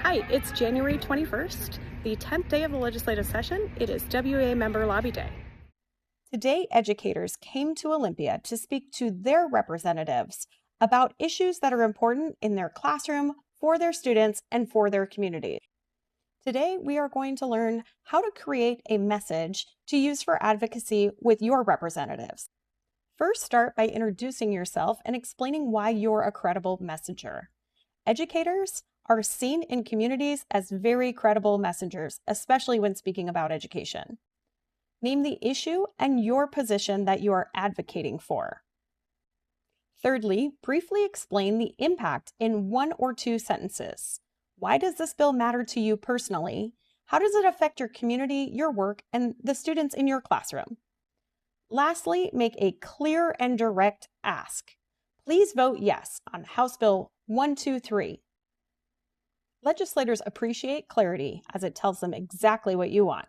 Hi, it's January 21st, the 10th day of the legislative session. It is WA Member Lobby Day. Today, educators came to Olympia to speak to their representatives about issues that are important in their classroom, for their students, and for their community. Today, we are going to learn how to create a message to use for advocacy with your representatives. First, start by introducing yourself and explaining why you're a credible messenger. Educators are seen in communities as very credible messengers, especially when speaking about education. Name the issue and your position that you are advocating for. Thirdly, briefly explain the impact in 1 or 2 sentences. Why does this bill matter to you personally? How does it affect your community, your work, and the students in your classroom? Lastly, make a clear and direct ask. Please vote yes on House Bill 123. Legislators appreciate clarity as it tells them exactly what you want.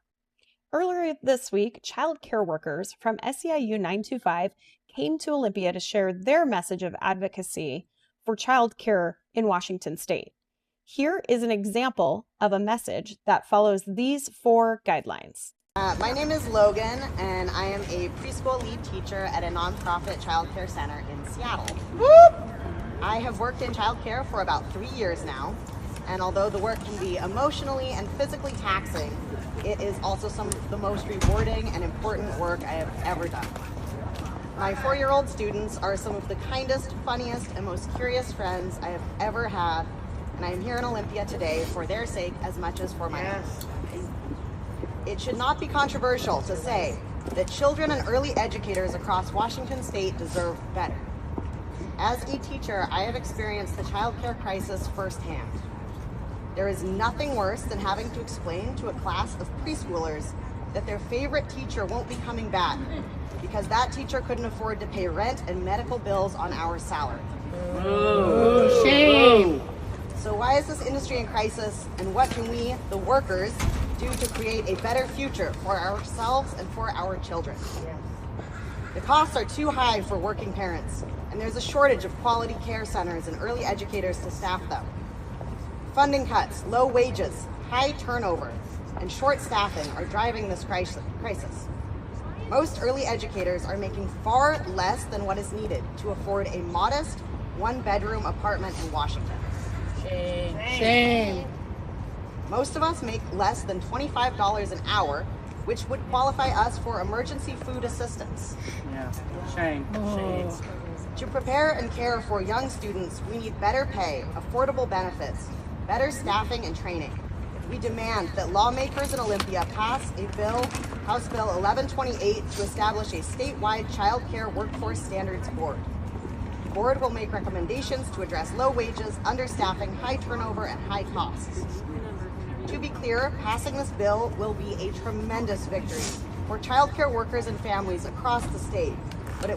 Earlier this week, child care workers from SEIU 925 came to Olympia to share their message of advocacy for child care in Washington State. Here is an example of a message that follows these 4 guidelines. My name is Logan, and I am a preschool lead teacher at a nonprofit child care center in Seattle. Whoop! I have worked in child care for about 3 years now, and although the work can be emotionally and physically taxing, it is also some of the most rewarding and important work I have ever done. My 4-year-old students are some of the kindest, funniest, and most curious friends I have ever had, and I am here in Olympia today for their sake as much as for my own. It should not be controversial to say that children and early educators across Washington State deserve better. As a teacher, I have experienced the child care crisis firsthand. There is nothing worse than having to explain to a class of preschoolers that their favorite teacher won't be coming back because that teacher couldn't afford to pay rent and medical bills on our salary. Oh, shame! So why is this industry in crisis, and what can we, the workers, do to create a better future for ourselves and for our children? The costs are too high for working parents, and there's a shortage of quality care centers and early educators to staff them. Funding cuts, low wages, high turnover, and short staffing are driving this crisis. Most early educators are making far less than what is needed to afford a modest 1-bedroom apartment in Washington. Shame. Most of us make less than $25 an hour, which would qualify us for emergency food assistance. Yeah. Shame. Shame. To prepare and care for young students, we need better pay, affordable benefits, better staffing and training. We demand that lawmakers in Olympia pass a bill, House Bill 1128, to establish a statewide child care workforce standards board. The board will make recommendations to address low wages, understaffing, high turnover, and high costs. To be clear, passing this bill will be a tremendous victory for child care workers and families across the state